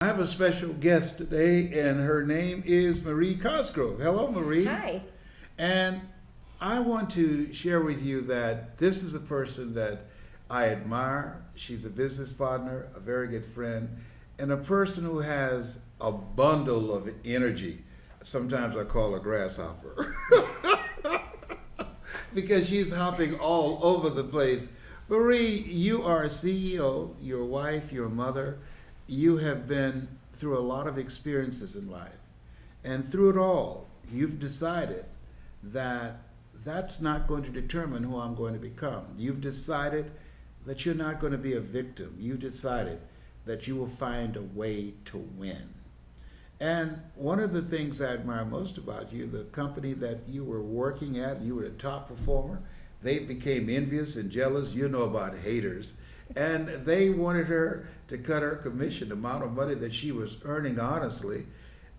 I have a special guest today, and her name is Marie Cosgrove. Hello, Marie. Hi. And I want to share with you that this is a person that I admire. She's a business partner, a very good friend, and a person who has a bundle of energy. Sometimes I call her grasshopper because she's hopping all over the place. Marie, you are a CEO, your wife, your mother. You have been through a lot of experiences in life. And through it all, you've decided that that's not going to determine who I'm going to become. You've decided that you're not going to be a victim. You decided that you will find a way to win. And one of the things I admire most about you, the company that you were working at, you were the top performer, they became envious and jealous. You know about haters. And they wanted her to cut her commission, the amount of money that she was earning honestly.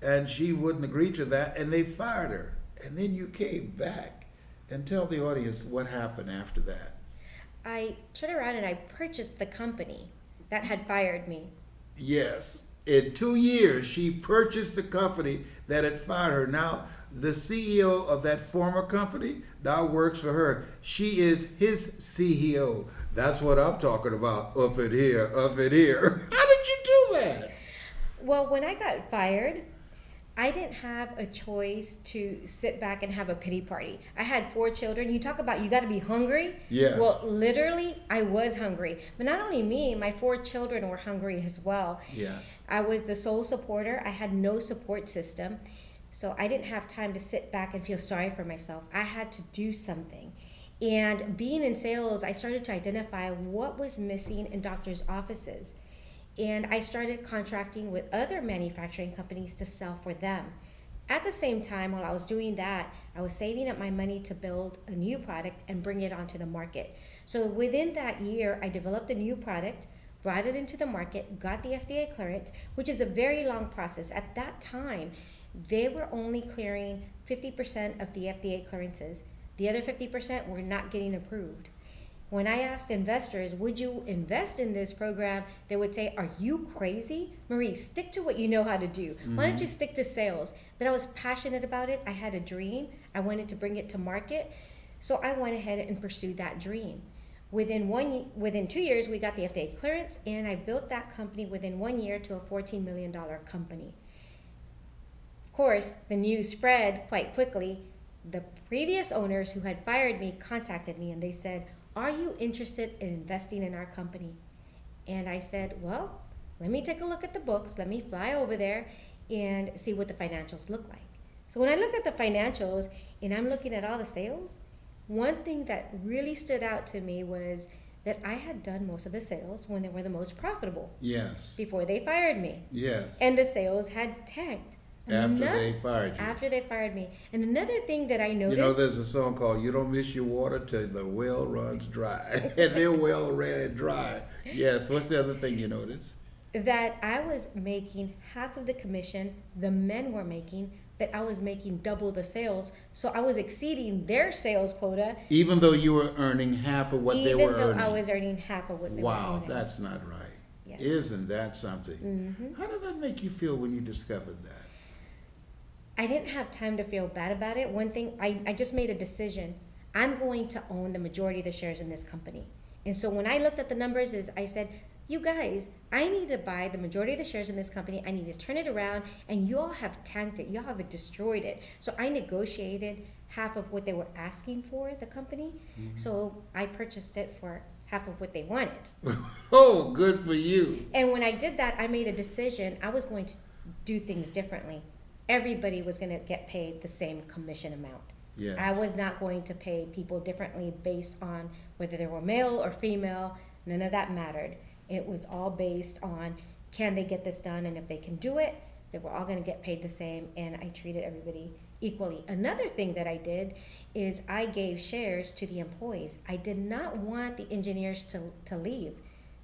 And she wouldn't agree to that, and they fired her. And then you came back and tell the audience what happened after that. I turned around and I purchased the company that had fired me. Yes. In 2 years, she purchased the company that had fired her. Now, the CEO of that former company now works for her. She is his CEO. That's what I'm talking about up in here, up in here. How did you do that? Well, when I got fired, I didn't have a choice to sit back and have a pity party. I had 4 children. You talk about you got to be hungry. Yeah. Well, literally, I was hungry. But not only me, my 4 children were hungry as well. Yes. I was the sole supporter. I had no support system. So I didn't have time to sit back and feel sorry for myself. I had to do something. And being in sales, I started to identify what was missing in doctors' offices. And I started contracting with other manufacturing companies to sell for them. At the same time, while I was doing that, I was saving up my money to build a new product and bring it onto the market. So within that year, I developed a new product, brought it into the market, got the FDA clearance, which is a very long process. At that time, they were only clearing 50% of the FDA clearances. The other 50% were not getting approved. When I asked investors, would you invest in this program? They would say, are you crazy? Marie, stick to what you know how to do. Why don't you stick to sales? But I was passionate about it. I had a dream. I wanted to bring it to market. So I went ahead and pursued that dream. Within 2 years, we got the FDA clearance, and I built that company within 1 year to a $14 million company. Of course, the news spread quite quickly. The previous owners who had fired me contacted me and they said, are you interested in investing in our company? And I said, well, let me take a look at the books. Let me fly over there and see what the financials look like. So when I look at the financials and I'm looking at all the sales, one thing that really stood out to me was that I had done most of the sales when they were the most profitable. Yes. Before they fired me. Yes. And the sales had tanked. After they fired you. After they fired me. And another thing that I noticed. You know, there's a song called "You Don't Miss Your Water Till the Well Runs Dry," and their well ran dry. Yes. What's the other thing you noticed? That I was making half of the commission the men were making, but I was making double the sales. So I was exceeding their sales quota. Even though you were earning half of what they were earning. Even though I was earning half of what they were earning. Wow, that's not right. Yes. Isn't that something? Mm-hmm. How did that make you feel when you discovered that? I didn't have time to feel bad about it. One thing, I just made a decision. I'm going to own the majority of the shares in this company. And so when I looked at the numbers, I said, you guys, I need to buy the majority of the shares in this company. I need to turn it around, and you all have tanked it. You all have destroyed it. So I negotiated half of what they were asking for, the company. Mm-hmm. So I purchased it for half of what they wanted. Oh, good for you. And when I did that, I made a decision. I was going to do things differently. Everybody was going to get paid the same commission amount. Yes. I was not going to pay people differently based on whether they were male or female. None of that mattered. It was all based on, can they get this done? And if they can do it, they were all going to get paid the same. And I treated everybody equally. Another thing that I did is I gave shares to the employees. I did not want the engineers to leave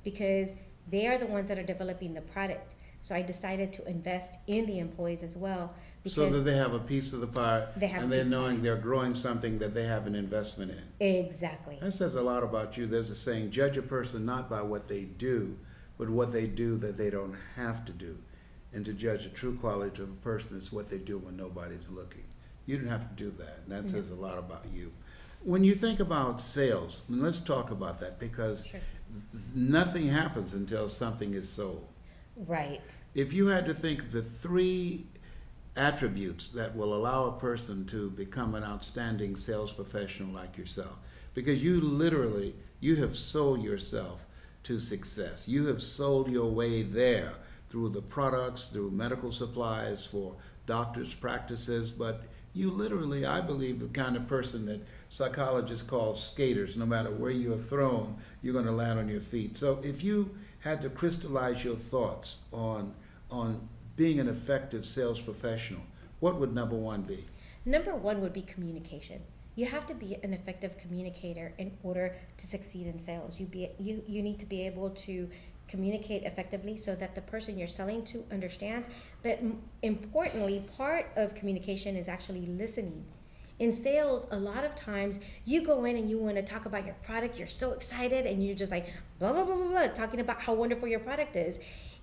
because they are the ones that are developing the product. So I decided to invest in the employees as well. So that they have a piece of the pie, and they're knowing the they're growing something that they have an investment in. Exactly. That says a lot about you. There's a saying, judge a person not by what they do, but what they do that they don't have to do. and to judge the true quality of a person is what they do when nobody's looking. You didn't have to do that, and that says a lot about you. When you think about sales, and let's talk about that, because Sure. nothing happens until something is sold. Right. If you had to think of the three attributes that will allow a person to become an outstanding sales professional like yourself, because you have sold yourself to success. You have sold your way there through the products, through medical supplies for doctors' practices, but you literally, I believe, the kind of person that psychologists call skaters. No matter where you are thrown, you're going to land on your feet. So if you had to crystallize your thoughts on being an effective sales professional, what would number one be? Number one would be communication. You have to be an effective communicator in order to succeed in sales. You need to be able to communicate effectively so that the person you're selling to understands. But importantly, part of communication is actually listening. In sales, a lot of times you go in and you want to talk about your product. You're so excited and you're just like blah, blah, blah, blah, blah, talking about how wonderful your product is.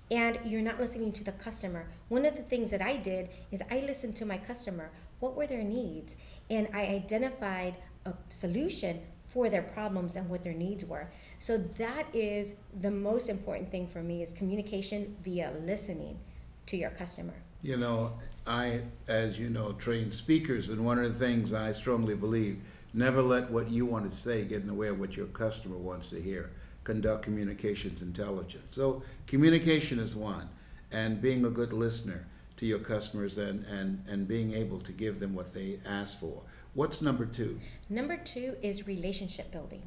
And you're not listening to the customer. One of the things that I did is I listened to my customer. What were their needs? And I identified a solution for their problems and what their needs were. So that is the most important thing for me, is communication via listening to your customer. You know, I, as you know, train speakers, and one of the things I strongly believe, never let what you want to say get in the way of what your customer wants to hear. Conduct communications intelligence. So communication is one, and being a good listener to your customers and being able to give them what they ask for. What's number two? Number two is relationship building.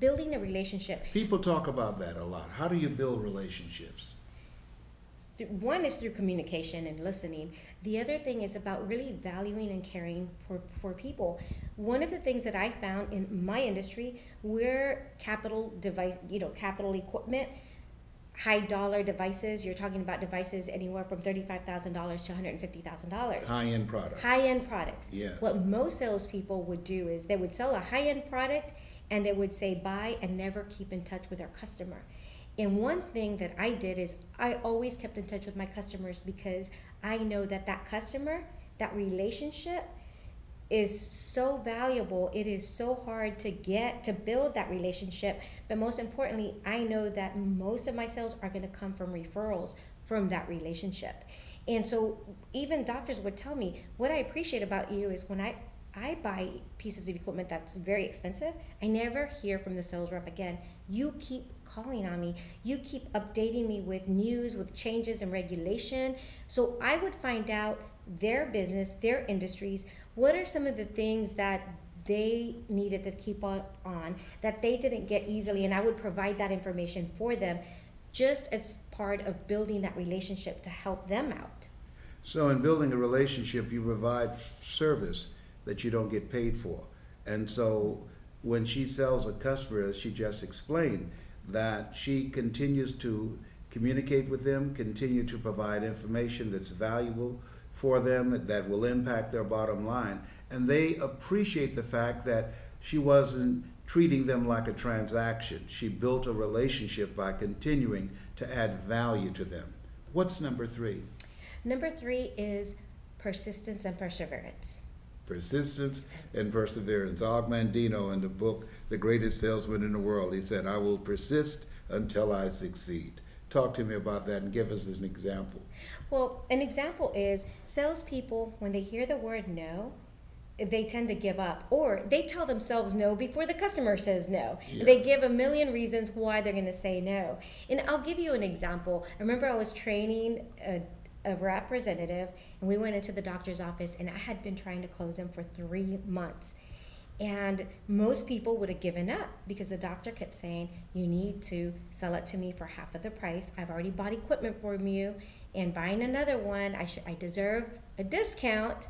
Building a relationship. People talk about that a lot. How do you build relationships? One is through communication and listening. The other thing is about really valuing and caring for people. One of the things that I found in my industry, we're capital equipment, high dollar devices. You're talking about devices anywhere from $35,000 to $150,000. High-end products. High-end products. Yeah. What most salespeople would do is they would sell a high-end product and they would say buy and never keep in touch with their customer. And one thing that I did is I always kept in touch with my customers, because I know that customer, that relationship is so valuable. It is so hard to build that relationship. But most importantly, I know that most of my sales are going to come from referrals from that relationship. And so even doctors would tell me, what I appreciate about you is when I buy pieces of equipment that's very expensive, I never hear from the sales rep again. You keep calling on me. You keep updating me with news, with changes in regulation. So I would find out their business, their industries, what are some of the things that they needed to keep on that they didn't get easily, and I would provide that information for them just as part of building that relationship to help them out. So in building a relationship, you provide service that you don't get paid for. And so when she sells a customer, as she just explained, that she continues to communicate with them, continue to provide information that's valuable for them, that will impact their bottom line. And they appreciate the fact that she wasn't treating them like a transaction. She built a relationship by continuing to add value to them. What's number three? Number three is persistence and perseverance. Persistence and perseverance. Og Mandino, in the book, The Greatest Salesman in the World, he said, I will persist until I succeed. Talk to me about that and give us an example. Well, an example is salespeople, when they hear the word no, they tend to give up, or they tell themselves no before the customer says no. Yeah. They give a million reasons why they're going to say no. And I'll give you an example. I remember I was training a representative, and we went into the doctor's office, and I had been trying to close him for 3 months. And most people would have given up because the doctor kept saying, you need to sell it to me for half of the price. I've already bought equipment from you, and buying another one, I deserve a discount.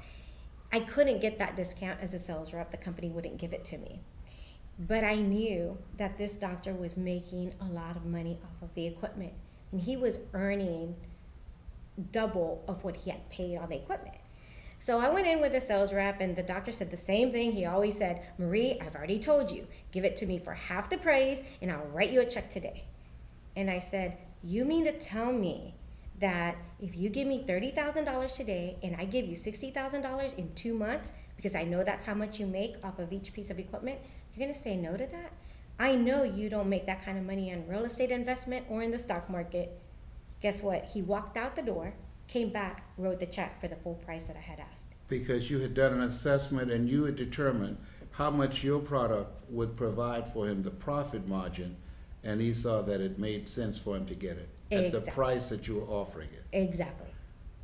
I couldn't get that discount as a sales rep. The company wouldn't give it to me. But I knew that this doctor was making a lot of money off of the equipment, and he was earning double of what he had paid on the equipment. So I went in with a sales rep, and the doctor said the same thing he always said, Marie, I've already told you, give it to me for half the price and I'll write you a check today. And I said, you mean to tell me that if you give me $30,000 today and I give you $60,000 in 2 months, because I know that's how much you make off of each piece of equipment, you're gonna say no to that? I know you don't make that kind of money in real estate investment or in the stock market. Guess what? He walked out the door, came back, wrote the check for the full price that I had asked. Because you had done an assessment and you had determined how much your product would provide for him, the profit margin, and he saw that it made sense for him to get it at the Exactly. price that you were offering it. Exactly.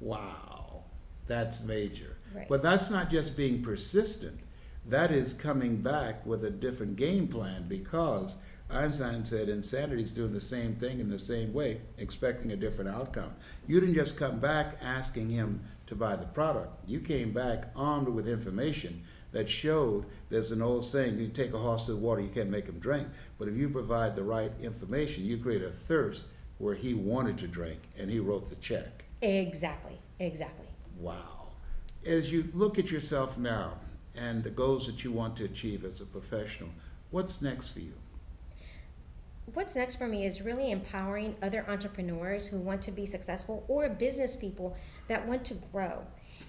Wow, that's major. Right. But that's not just being persistent. That is coming back with a different game plan, because Einstein said insanity is doing the same thing in the same way, expecting a different outcome. You didn't just come back asking him to buy the product. You came back armed with information that showed, there's an old saying, you take a horse to the water, you can't make him drink. But if you provide the right information, you create a thirst where he wanted to drink, and he wrote the check. Exactly. Exactly. Wow. As you look at yourself now and the goals that you want to achieve as a professional, what's next for you? What's next for me is really empowering other entrepreneurs who want to be successful, or business people that want to grow.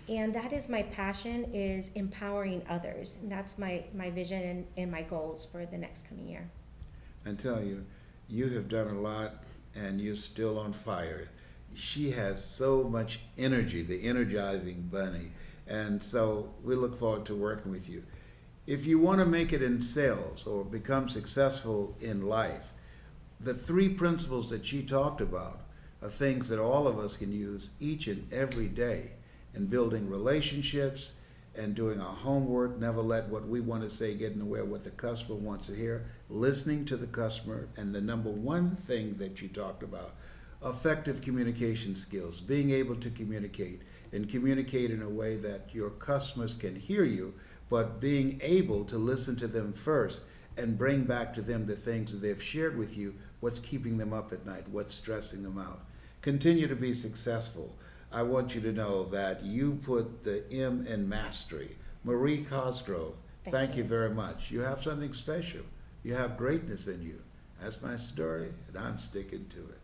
And that is my passion, is empowering others. And that's my vision and my goals for the next coming year. I tell you, you have done a lot and you're still on fire. She has so much energy, the energizing bunny. And so we look forward to working with you. If you want to make it in sales or become successful in life, the 3 principles that she talked about are things that all of us can use each and every day in building relationships and doing our homework. Never let what we want to say get in the way of what the customer wants to hear. Listening to the customer, and the number 1 thing that you talked about, effective communication skills, being able to communicate and communicate in a way that your customers can hear you, but being able to listen to them first and bring back to them the things that they've shared with you, what's keeping them up at night, what's stressing them out. Continue to be successful. I want you to know that you put the M in mastery. Marie Cosgrove, thank you very much. You have something special. You have greatness in you. That's my story, and I'm sticking to it.